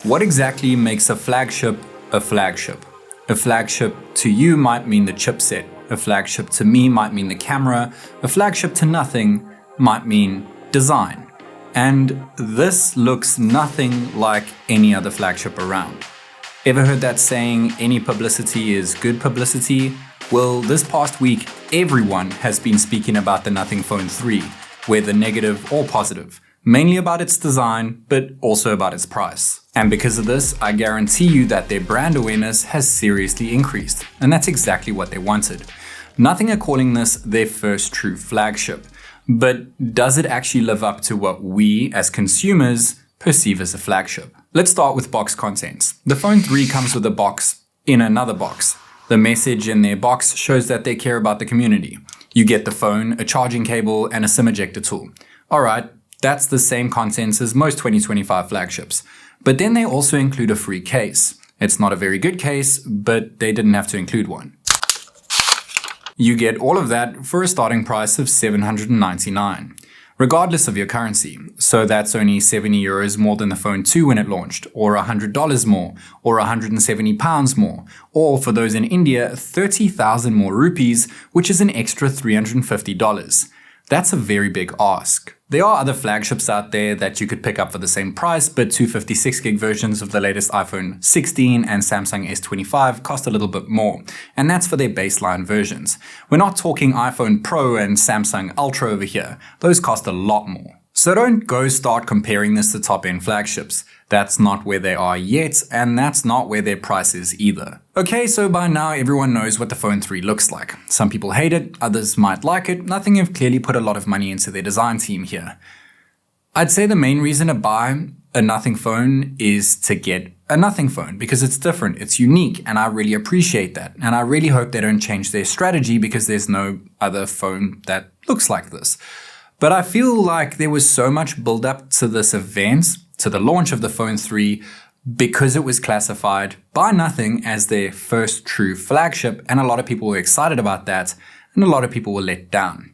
What exactly makes a flagship a flagship? A flagship to you might mean the chipset. A flagship to me might mean the camera. A flagship to nothing might mean design. And this looks nothing like any other flagship around. Ever heard that saying, any publicity is good publicity? Well, this past week, everyone has been speaking about the Nothing Phone 3, whether negative or positive, mainly about its design, but also about its price. And because of this, I guarantee you that their brand awareness has seriously increased, and that's exactly what they wanted. Nothing are calling this their first true flagship, but does it actually live up to what we, as consumers, perceive as a flagship? Let's start with box contents. The Phone 3 comes with a box in another box. The message in their box shows that they care about the community. You get the phone, a charging cable, and a SIM ejector tool. Alright, that's the same contents as most 2025 flagships. But then they also include a free case. It's not a very good case, but they didn't have to include one. You get all of that for a starting price of $799, regardless of your currency. So that's only €70 more than the Phone 2 when it launched, or $100 more, or £170 more, or for those in India, 30,000 more rupees, which is an extra $350. That's a very big ask. There are other flagships out there that you could pick up for the same price, but 256GB versions of the latest iPhone 16 and Samsung S25 cost a little bit more, and that's for their baseline versions. We're not talking iPhone Pro and Samsung Ultra over here. Those cost a lot more. So don't go start comparing this to top-end flagships. That's not where they are yet, and that's not where their price is either. Okay, so by now everyone knows what the Phone 3 looks like. Some people hate it, others might like it. Nothing have clearly put a lot of money into their design team here. I'd say the main reason to buy a Nothing phone is to get a Nothing phone because it's different, it's unique, and I really appreciate that. And I really hope they don't change their strategy because there's no other phone that looks like this. But I feel like there was so much build up to this event, to the launch of the Phone 3, because it was classified by Nothing as their first true flagship, and a lot of people were excited about that, and a lot of people were let down.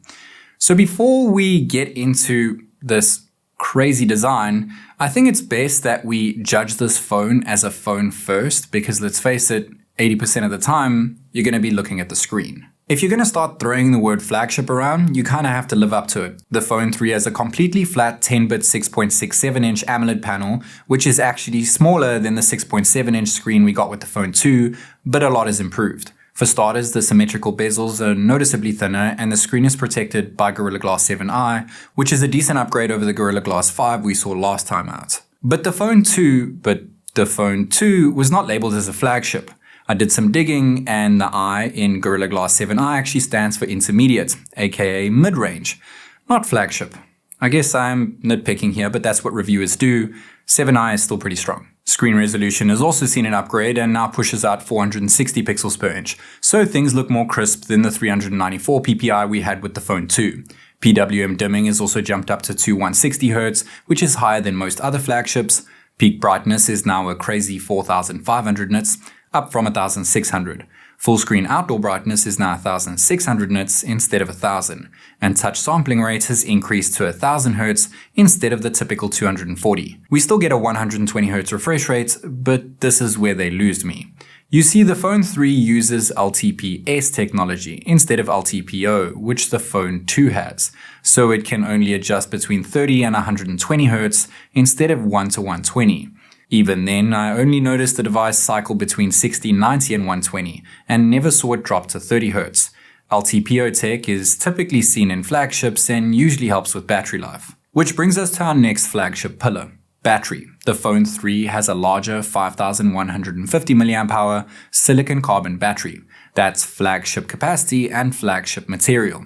So before we get into this crazy design, I think it's best that we judge this phone as a phone first, because let's face it, 80% of the time, you're going to be looking at the screen. If you're going to start throwing the word flagship around, you kind of have to live up to it. The Phone 3 has a completely flat 10-bit 6.67-inch AMOLED panel, which is actually smaller than the 6.7-inch screen we got with the Phone 2, but a lot is improved. For starters, the symmetrical bezels are noticeably thinner, and the screen is protected by Gorilla Glass 7i, which is a decent upgrade over the Gorilla Glass 5 we saw last time out. But the Phone 2 was not labeled as a flagship. I did some digging, and the I in Gorilla Glass 7i actually stands for intermediate, aka mid-range, not flagship. I guess I'm nitpicking here, but that's what reviewers do. 7i is still pretty strong. Screen resolution has also seen an upgrade and now pushes out 460 pixels per inch, so things look more crisp than the 394 ppi we had with the Phone 2. PWM dimming is also jumped up to 2160Hz, which is higher than most other flagships. Peak brightness is now a crazy 4500 nits, up from 1600. Full screen outdoor brightness is now 1600 nits instead of 1000, and touch sampling rate has increased to 1000 Hz instead of the typical 240. We still get a 120 Hz refresh rate, but this is where they lose me. You see, the Phone 3 uses LTPS technology instead of LTPO, which the Phone 2 has, so it can only adjust between 30 and 120 Hz instead of 1 to 120. Even then, I only noticed the device cycle between 60, 90 and 120, and never saw it drop to 30 Hz. LTPO tech is typically seen in flagships and usually helps with battery life. Which brings us to our next flagship pillar, battery. The Phone 3 has a larger 5150 mAh silicon carbon battery. That's flagship capacity and flagship material.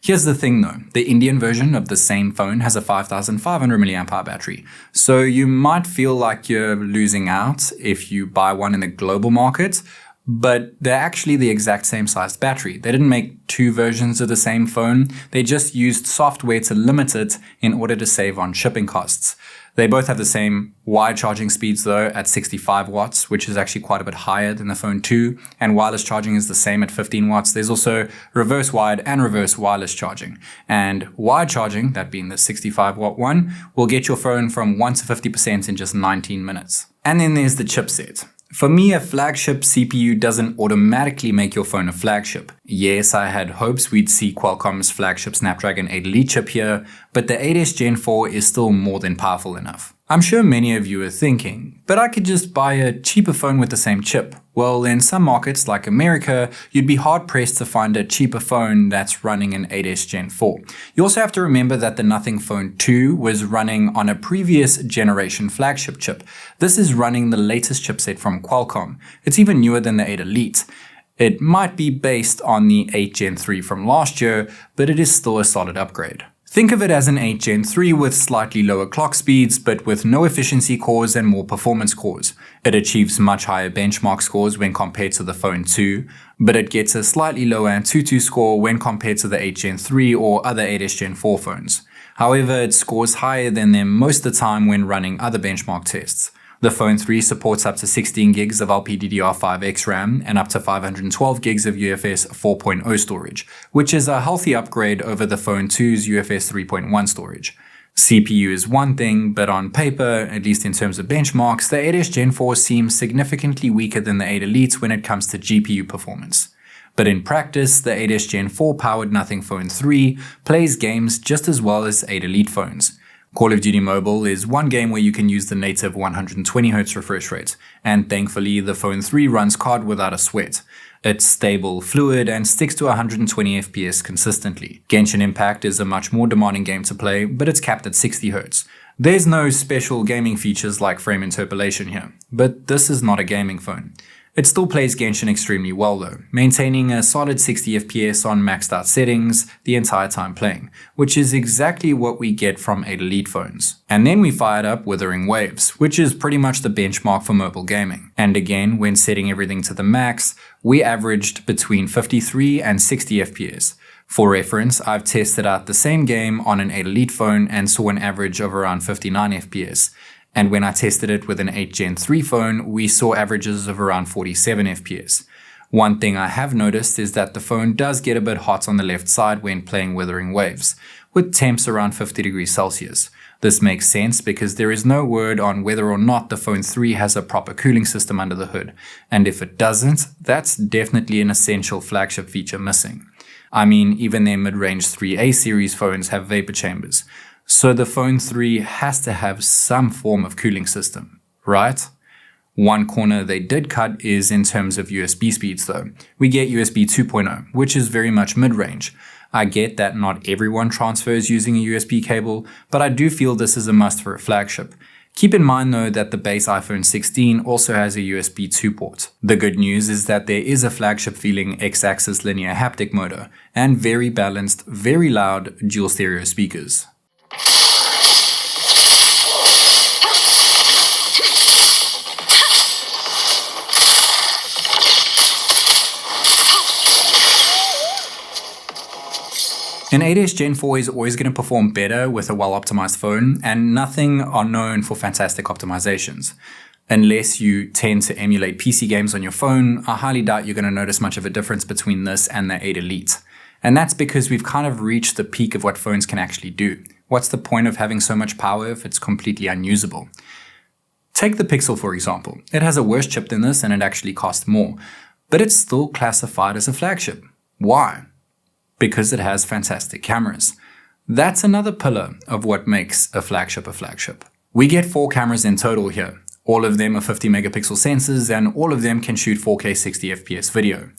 Here's the thing though, the Indian version of the same phone has a 5500 mAh battery, so you might feel like you're losing out if you buy one in the global market, but they're actually the exact same sized battery. They didn't make two versions of the same phone, they just used software to limit it in order to save on shipping costs. They both have the same wide charging speeds though at 65 watts, which is actually quite a bit higher than the Phone 2, and wireless charging is the same at 15 watts. There's also reverse wired and reverse wireless charging. And wide charging, that being the 65 watt one, will get your phone from 1 to 50% in just 19 minutes. And then there's the chipset. For me, a flagship CPU doesn't automatically make your phone a flagship. Yes, I had hopes we'd see Qualcomm's flagship Snapdragon 8 Elite chip here, but the 8S Gen 4 is still more than powerful enough. I'm sure many of you are thinking, but I could just buy a cheaper phone with the same chip. Well, in some markets like America, you'd be hard-pressed to find a cheaper phone that's running an 8S Gen 4. You also have to remember that the Nothing Phone 2 was running on a previous generation flagship chip. This is running the latest chipset from Qualcomm. It's even newer than the 8 Elite. It might be based on the 8 Gen 3 from last year, but it is still a solid upgrade. Think of it as an 8 Gen 3 with slightly lower clock speeds, but with no efficiency cores and more performance cores. It achieves much higher benchmark scores when compared to the Phone 2, but it gets a slightly lower Antutu score when compared to the 8 Gen 3 or other 8S Gen 4 phones. However, it scores higher than them most of the time when running other benchmark tests. The Phone 3 supports up to 16 gigs of LPDDR5X RAM and up to 512 gigs of UFS 4.0 storage, which is a healthy upgrade over the Phone 2's UFS 3.1 storage. CPU is one thing, but on paper, at least in terms of benchmarks, the 8S Gen 4 seems significantly weaker than the 8 Elite when it comes to GPU performance. But in practice, the 8S Gen 4 powered Nothing Phone 3 plays games just as well as 8 Elite phones. Call of Duty Mobile is one game where you can use the native 120Hz refresh rate, and thankfully the Phone 3 runs COD without a sweat. It's stable, fluid, and sticks to 120 FPS consistently. Genshin Impact is a much more demanding game to play, but it's capped at 60Hz. There's no special gaming features like frame interpolation here, but this is not a gaming phone. It still plays Genshin extremely well though, maintaining a solid 60 FPS on maxed out settings the entire time playing, which is exactly what we get from 8 Elite phones. And then we fired up Wuthering Waves, which is pretty much the benchmark for mobile gaming. And again, when setting everything to the max, we averaged between 53 and 60 FPS. For reference, I've tested out the same game on an 8 Elite phone and saw an average of around 59 FPS. And when I tested it with an 8 Gen 3 phone, we saw averages of around 47 FPS. One thing I have noticed is that the phone does get a bit hot on the left side when playing Wuthering Waves, with temps around 50 degrees Celsius. This makes sense because there is no word on whether or not the Phone 3 has a proper cooling system under the hood, and if it doesn't, that's definitely an essential flagship feature missing. I mean, even their mid-range 3A series phones have vapor chambers. So the Phone 3 has to have some form of cooling system, right? One corner they did cut is in terms of USB speeds though. We get USB 2.0, which is very much mid-range. I get that not everyone transfers using a USB cable, but I do feel this is a must for a flagship. Keep in mind though that the base iPhone 16 also has a USB 2 port. The good news is that there is a flagship feeling X-axis linear haptic motor, and very balanced, very loud dual stereo speakers. An 8S Gen 4 is always going to perform better with a well-optimized phone, and Nothing are known for fantastic optimizations. Unless you tend to emulate PC games on your phone, I highly doubt you're going to notice much of a difference between this and the 8 Elite. And that's because we've kind of reached the peak of what phones can actually do. What's the point of having so much power if it's completely unusable? Take the Pixel for example. It has a worse chip than this and it actually costs more, but it's still classified as a flagship. Why? Because it has fantastic cameras. That's another pillar of what makes a flagship a flagship. We get 4 cameras in total here. All of them are 50 megapixel sensors and all of them can shoot 4K 60 FPS video.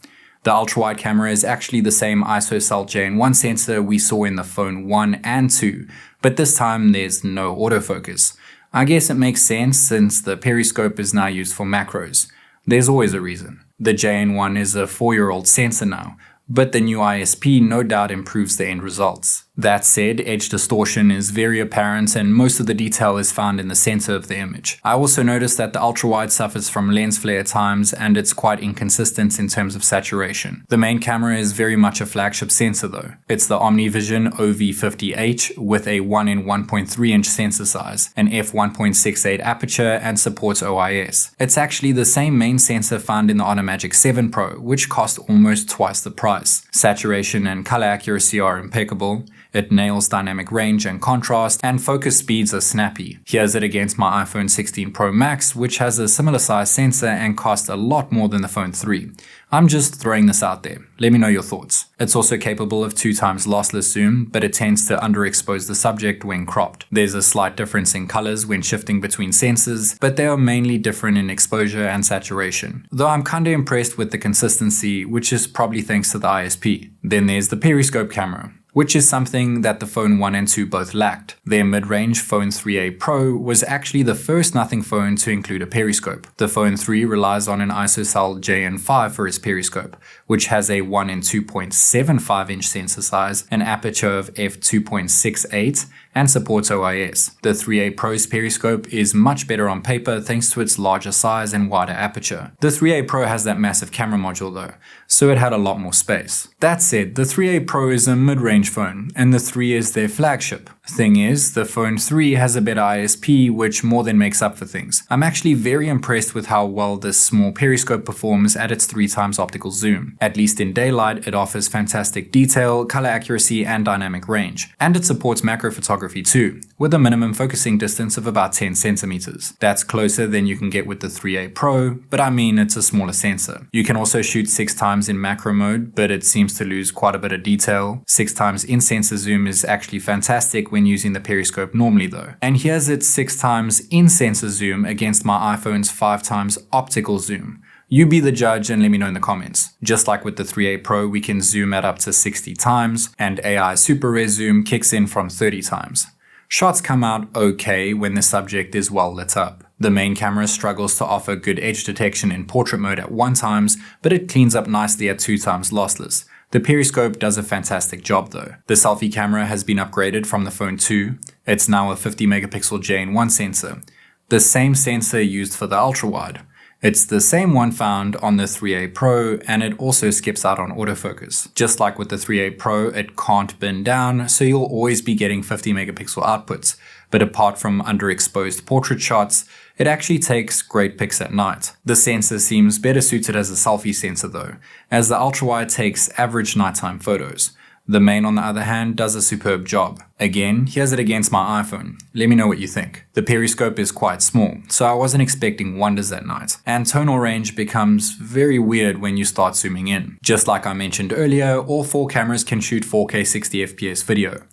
The ultra-wide camera is actually the same ISOCELL JN1 sensor we saw in the Phone 1 and 2, but this time there's no autofocus. I guess it makes sense since the periscope is now used for macros. There's always a reason. The JN1 is a 4-year-old sensor now, but the new ISP no doubt improves the end results. That said, edge distortion is very apparent and most of the detail is found in the center of the image. I also noticed that the ultra-wide suffers from lens flare times and it's quite inconsistent in terms of saturation. The main camera is very much a flagship sensor though. It's the OmniVision OV50H with a 1 in 1.3 inch sensor size, an f1.68 aperture and supports OIS. It's actually the same main sensor found in the Automagic 7 Pro, which cost almost twice the price. Saturation and color accuracy are impeccable. It nails dynamic range and contrast, and focus speeds are snappy. Here's it against my iPhone 16 Pro Max, which has a similar size sensor and costs a lot more than the Phone 3. I'm just throwing this out there. Let me know your thoughts. It's also capable of 2x lossless zoom, but it tends to underexpose the subject when cropped. There's a slight difference in colors when shifting between sensors, but they are mainly different in exposure and saturation. Though I'm kinda impressed with the consistency, which is probably thanks to the ISP. Then there's the periscope camera, which is something that the Phone 1 and 2 both lacked. Their mid-range Phone 3a Pro was actually the first Nothing phone to include a periscope. The Phone 3 relies on an ISOCELL JN5 for its periscope, which has a 1 in 2.75-inch sensor size, an aperture of f2.68, and supports OIS. The 3a Pro's periscope is much better on paper thanks to its larger size and wider aperture. The 3a Pro has that massive camera module though, so it had a lot more space. That said, the 3a Pro is a mid-range phone, and the 3 is their flagship. Thing is, the Phone 3 has a better ISP, which more than makes up for things. I'm actually very impressed with how well this small periscope performs at its 3x optical zoom. At least in daylight, it offers fantastic detail, color accuracy, and dynamic range. And it supports macro photography too, with a minimum focusing distance of about 10 centimeters. That's closer than you can get with the 3a Pro, but I mean it's a smaller sensor. You can also shoot 6x in macro mode, but it seems to lose quite a bit of detail. 6x in sensor zoom is actually fantastic when using the periscope normally though. And here's its 6x in sensor zoom against my iPhone's 5x optical zoom. You be the judge and let me know in the comments. Just like with the 3a Pro, we can zoom at up to 60 times, and AI Super Res Zoom kicks in from 30 times. Shots come out okay when the subject is well lit up. The main camera struggles to offer good edge detection in portrait mode at 1x, but it cleans up nicely at 2x lossless. The periscope does a fantastic job though. The selfie camera has been upgraded from the Phone 2. It's now a 50 megapixel JN1 sensor, the same sensor used for the ultra-wide. It's the same one found on the 3a Pro, and it also skips out on autofocus. Just like with the 3a Pro, it can't bin down, so you'll always be getting 50 megapixel outputs. But apart from underexposed portrait shots, it actually takes great pics at night. The sensor seems better suited as a selfie sensor though, as the ultra-wide takes average nighttime photos. The main, on the other hand, does a superb job. Again, here's it against my iPhone. Let me know what you think. The periscope is quite small, so I wasn't expecting wonders at night. And tonal range becomes very weird when you start zooming in. Just like I mentioned earlier, all 4 cameras can shoot 4K 60fps video.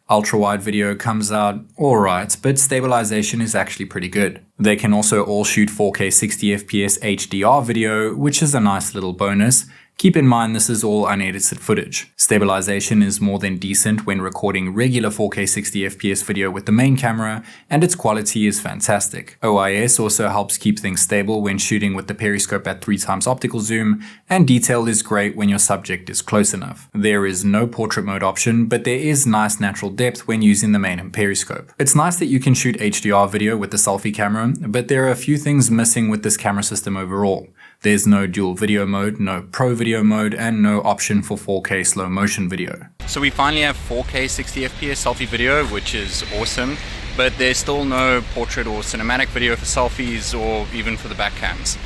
Ultra-wide video comes out alright, but stabilization is actually pretty good. They can also all shoot 4K 60fps HDR video, which is a nice little bonus. Keep in mind this is all unedited footage. Stabilization is more than decent when recording regular 4K 60fps video with the main camera, and its quality is fantastic. OIS also helps keep things stable when shooting with the periscope at 3x optical zoom, and detail is great when your subject is close enough. There is no portrait mode option, but there is nice natural depth when using the main and periscope. It's nice that you can shoot HDR video with the selfie camera, but there are a few things missing with this camera system overall. There's no dual video mode, no pro video mode, and no option for 4K slow motion video. So we finally have 4K 60fps selfie video, which is awesome, but there's still no portrait or cinematic video for selfies or even for the back cams.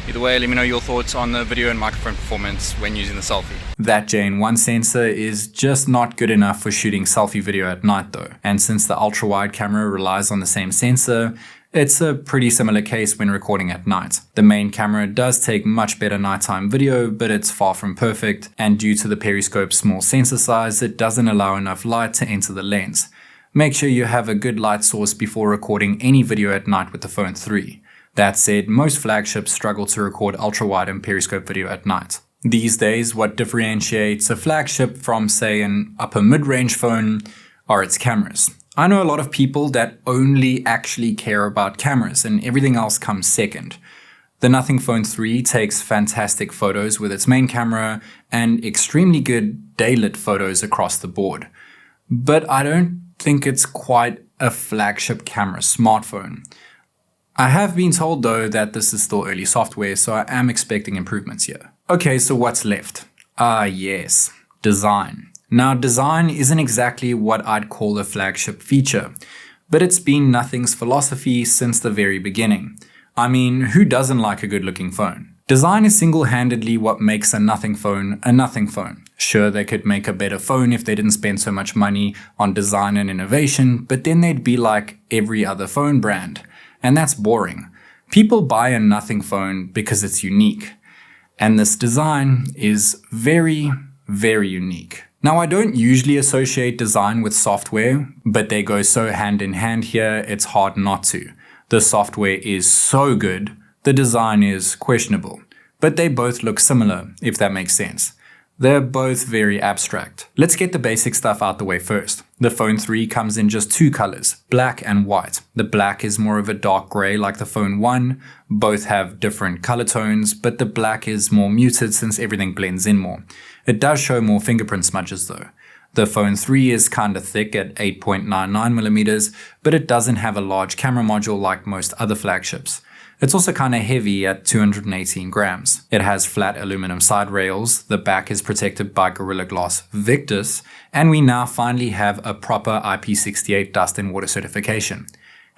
Either way, let me know your thoughts on the video and microphone performance when using the selfie. That JN1 sensor is just not good enough for shooting selfie video at night though, and since the ultra-wide camera relies on the same sensor, it's a pretty similar case when recording at night. The main camera does take much better nighttime video, but it's far from perfect, and due to the periscope's small sensor size, it doesn't allow enough light to enter the lens. Make sure you have a good light source before recording any video at night with the Phone 3. That said, most flagships struggle to record ultra-wide and periscope video at night. These days, what differentiates a flagship from, say, an upper mid-range phone are its cameras. I know a lot of people that only actually care about cameras and everything else comes second. The Nothing Phone 3 takes fantastic photos with its main camera and extremely good daylit photos across the board. But I don't think it's quite a flagship camera smartphone. I have been told though that this is still early software, so I am expecting improvements here. Okay, so what's left? Yes, design. Now, design isn't exactly what I'd call a flagship feature, but it's been Nothing's philosophy since the very beginning. I mean, who doesn't like a good-looking phone? Design is single-handedly what makes a nothing phone a nothing phone. Sure, they could make a better phone if they didn't spend so much money on design and innovation, but then they'd be like every other phone brand. And that's boring. People buy a nothing phone because it's unique. And this design is very, very unique. Now, I don't usually associate design with software, but they go so hand in hand here, it's hard not to. The software is so good, the design is questionable. But they both look similar, if that makes sense. They're both very abstract. Let's get the basic stuff out the way first. The Phone 3 comes in just two colors, black and white. The black is more of a dark gray like the Phone 1. Both have different color tones, but the black is more muted since everything blends in more. It does show more fingerprint smudges though. The Phone 3 is kinda thick at 8.99mm, but it doesn't have a large camera module like most other flagships. It's also kinda heavy at 218 grams. It has flat aluminum side rails, the back is protected by Gorilla Glass Victus, and we now finally have a proper IP68 dust and water certification.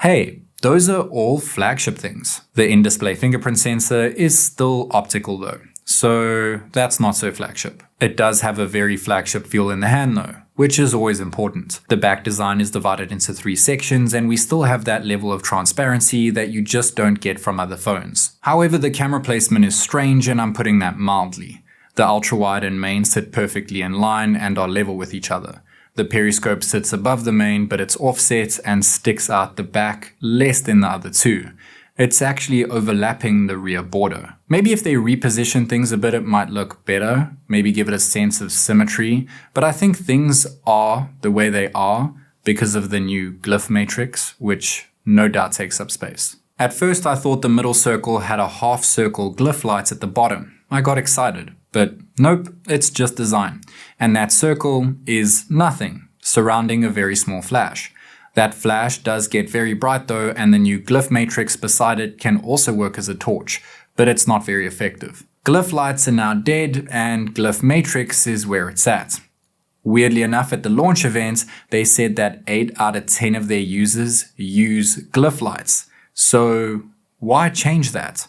Hey, those are all flagship things. The in-display fingerprint sensor is still optical though, so that's not so flagship. It does have a very flagship feel in the hand though, which is always important. The back design is divided into 3 sections and we still have that level of transparency that you just don't get from other phones. However, the camera placement is strange and I'm putting that mildly. The ultra-wide and main sit perfectly in line and are level with each other. The periscope sits above the main, but it's offset and sticks out the back less than the other two. It's actually overlapping the rear border. Maybe if they reposition things a bit, it might look better. Maybe give it a sense of symmetry. But I think things are the way they are because of the new glyph matrix, which no doubt takes up space. At first, I thought the middle circle had a half circle glyph lights at the bottom. I got excited, but nope, it's just design. And that circle is nothing, surrounding a very small flash. That flash does get very bright though, and the new glyph matrix beside it can also work as a torch, but it's not very effective. Glyph lights are now dead, and glyph matrix is where it's at. Weirdly enough, at the launch event, they said that 8 out of 10 of their users use glyph lights. So why change that?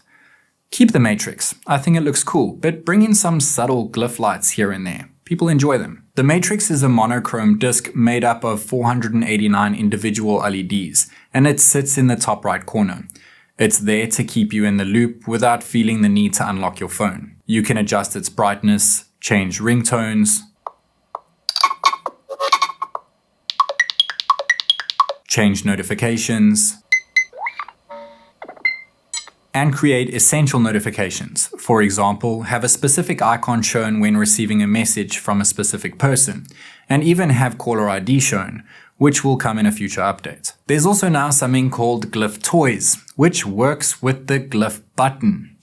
Keep the matrix. I think it looks cool, but bring in some subtle glyph lights here and there. People enjoy them. The matrix is a monochrome disc made up of 489 individual LEDs, and it sits in the top right corner. It's there to keep you in the loop without feeling the need to unlock your phone. You can adjust its brightness, change ringtones, change notifications, and create essential notifications. For example, have a specific icon shown when receiving a message from a specific person, and even have caller ID shown, which will come in a future update. There's also now something called Glyph Toys, which works with the Glyph button.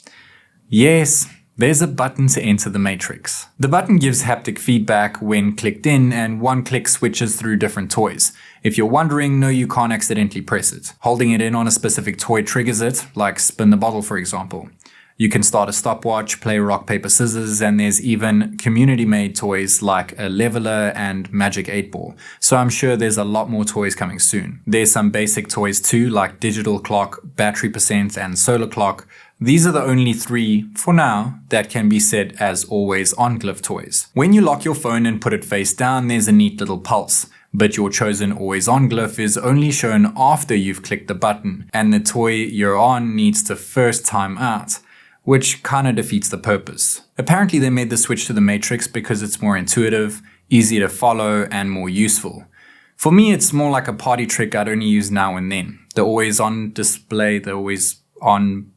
Yes, there's a button to enter the matrix. The button gives haptic feedback when clicked in, and one click switches through different toys. If you're wondering, no, you can't accidentally press it. Holding it in on a specific toy triggers it, like spin the bottle for example. You can start a stopwatch, play rock, paper, scissors, and there's even community-made toys like a leveler and Magic 8-Ball. So I'm sure there's a lot more toys coming soon. There's some basic toys too, like digital clock, battery percent, and solar clock. These are the only 3, for now, that can be set as always on glyph toys. When you lock your phone and put it face down, there's a neat little pulse. But your chosen always on glyph is only shown after you've clicked the button, and the toy you're on needs to first time out, which kinda defeats the purpose. Apparently they made the switch to the matrix because it's more intuitive, easier to follow, and more useful. For me, it's more like a party trick I'd only use now and then. The always on display, the always on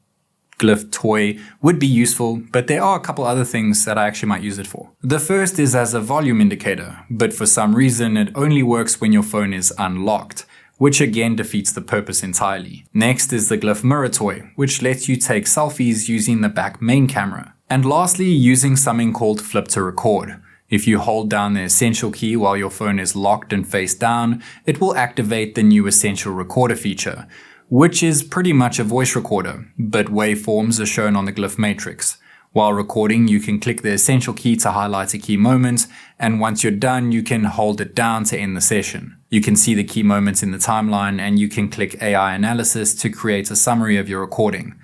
glyph toy would be useful, but there are a couple other things that I actually might use it for. The first is as a volume indicator, but for some reason it only works when your phone is unlocked, which again defeats the purpose entirely. Next is the glyph mirror toy, which lets you take selfies using the back main camera. And lastly, using something called flip to record. If you hold down the essential key while your phone is locked and face down, it will activate the new essential recorder feature, which is pretty much a voice recorder, but waveforms are shown on the glyph matrix. While recording, you can click the essential key to highlight a key moment, and once you're done, you can hold it down to end the session. You can see the key moments in the timeline, and you can click AI analysis to create a summary of your recording.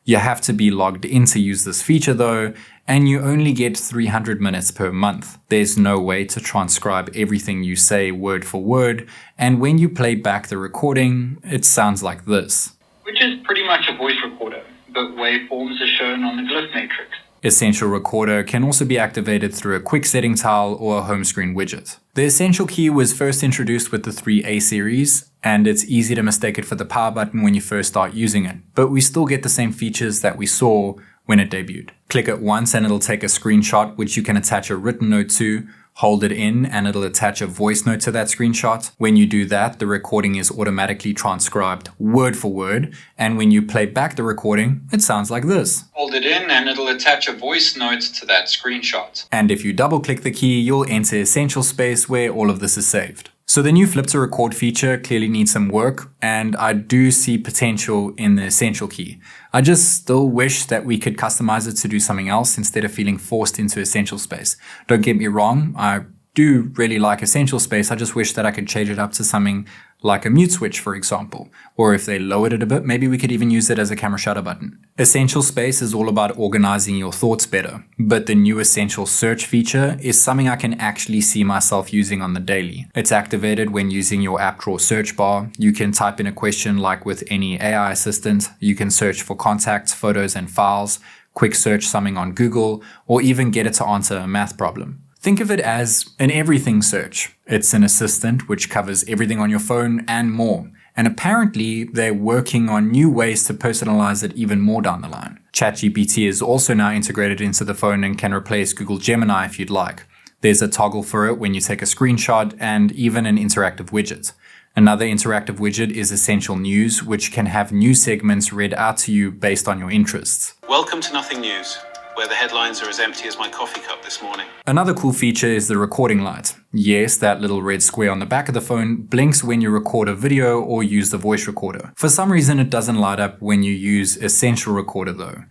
You have to be logged in to use this feature though, and you only get 300 minutes per month. There's no way to transcribe everything you say word for word, and when you play back the recording, it sounds like this. Which is pretty much a voice recorder, but waveforms are shown on the glyph matrix. Essential Recorder can also be activated through a quick setting tile or a home screen widget. The Essential key was first introduced with the 3A series, and it's easy to mistake it for the power button when you first start using it, but we still get the same features that we saw when it debuted. Click it once and it'll take a screenshot which you can attach a written note to. Hold it in and it'll attach a voice note to that screenshot. When you do that, the recording is automatically transcribed word for word, and when you play back the recording, it sounds like this. Hold it in and it'll attach a voice note to that screenshot. And if you double click the key, you'll enter Essential space where all of this is saved. So the new flip to record feature clearly needs some work, and I do see potential in the Essential key. I just still wish that we could customize it to do something else instead of feeling forced into Essential space. Don't get me wrong, I do really like Essential space. I just wish that I could change it up to something like a mute switch, for example. Or if they lowered it a bit, maybe we could even use it as a camera shutter button. Essential space is all about organizing your thoughts better, but the new Essential search feature is something I can actually see myself using on the daily. It's activated when using your app drawer search bar. You can type in a question like with any AI assistant. You can search for contacts, photos, and files, quick search something on Google, or even get it to answer a math problem. Think of it as an everything search. It's an assistant which covers everything on your phone and more. And apparently they're working on new ways to personalize it even more down the line. ChatGPT is also now integrated into the phone and can replace Google Gemini if you'd like. There's a toggle for it when you take a screenshot and even an interactive widget. Another interactive widget is Essential News, which can have news segments read out to you based on your interests. Welcome to Nothing News, where the headlines are as empty as my coffee cup this morning. Another cool feature is the recording light. Yes, that little red square on the back of the phone blinks when you record a video or use the voice recorder. For some reason, it doesn't light up when you use Essential Recorder though.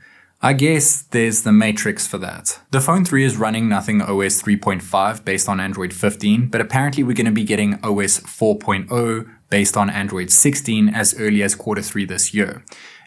I guess there's the matrix for that. The Phone 3 is running Nothing OS 3.5 based on Android 15, but apparently we're going to be getting OS 4.0 based on Android 16 as early as Q3 this year.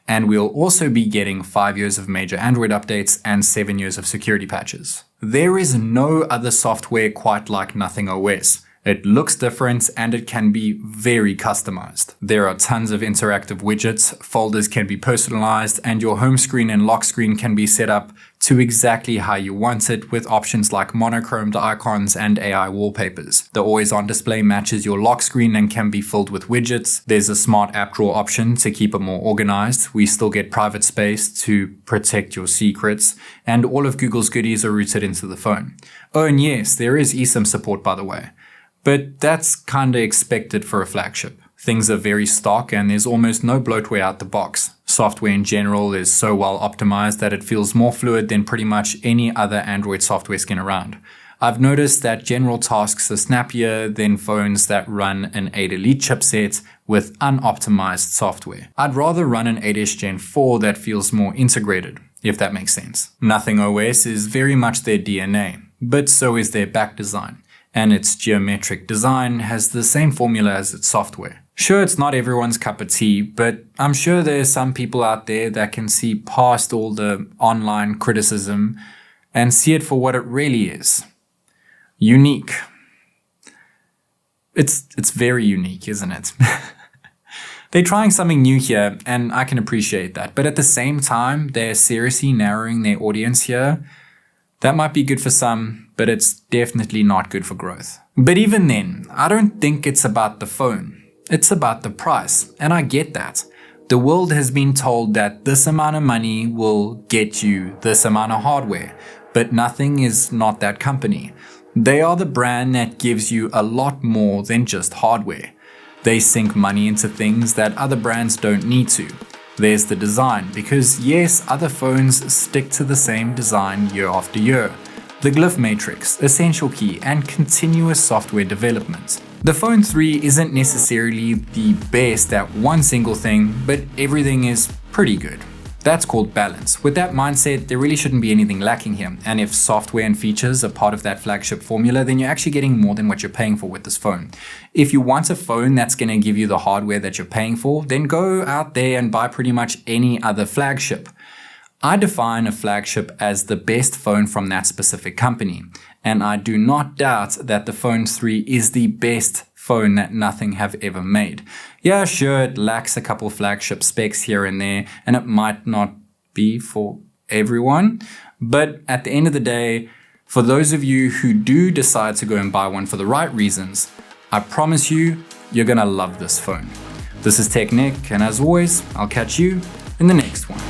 And we'll also be getting 5 years of major Android updates and 7 years of security patches. There is no other software quite like Nothing OS. It looks different and it can be very customized. There are tons of interactive widgets, folders can be personalized, and your home screen and lock screen can be set up to exactly how you want it with options like monochromed icons and AI wallpapers. The always-on display matches your lock screen and can be filled with widgets. There's a smart app drawer option to keep it more organized. We still get private space to protect your secrets, and all of Google's goodies are routed into the phone. Oh, and yes, there is eSIM support by the way. But that's kinda expected for a flagship. Things are very stock and there's almost no bloatware out the box. Software in general is so well optimized that it feels more fluid than pretty much any other Android software skin around. I've noticed that general tasks are snappier than phones that run an 8 Elite chipset with unoptimized software. I'd rather run an 8S Gen 4 that feels more integrated, if that makes sense. Nothing OS is very much their DNA, but so is their back design. And its geometric design has the same formula as its software. Sure, it's not everyone's cup of tea, but I'm sure there are some people out there that can see past all the online criticism and see it for what it really is. Unique. It's very unique, isn't it? They're trying something new here, and I can appreciate that. But at the same time, they're seriously narrowing their audience here. That might be good for some, but it's definitely not good for growth. But even then, I don't think it's about the phone. It's about the price, and I get that. The world has been told that this amount of money will get you this amount of hardware, but Nothing is not that company. They are the brand that gives you a lot more than just hardware. They sink money into things that other brands don't need to. There's the design, because yes, other phones stick to the same design year after year. The glyph matrix, Essential key, and continuous software development. The Phone 3 isn't necessarily the best at one single thing, but everything is pretty good. That's called balance. With that mindset, there really shouldn't be anything lacking here. And if software and features are part of that flagship formula, then you're actually getting more than what you're paying for with this phone. If you want a phone that's going to give you the hardware that you're paying for, then go out there and buy pretty much any other flagship. I define a flagship as the best phone from that specific company, and I do not doubt that the Phone 3 is the best phone that Nothing have ever made. Yeah, sure, it lacks a couple flagship specs here and there, and it might not be for everyone, but at the end of the day, for those of you who do decide to go and buy one for the right reasons, I promise you, you're gonna love this phone. This is TechNick, and as always, I'll catch you in the next one.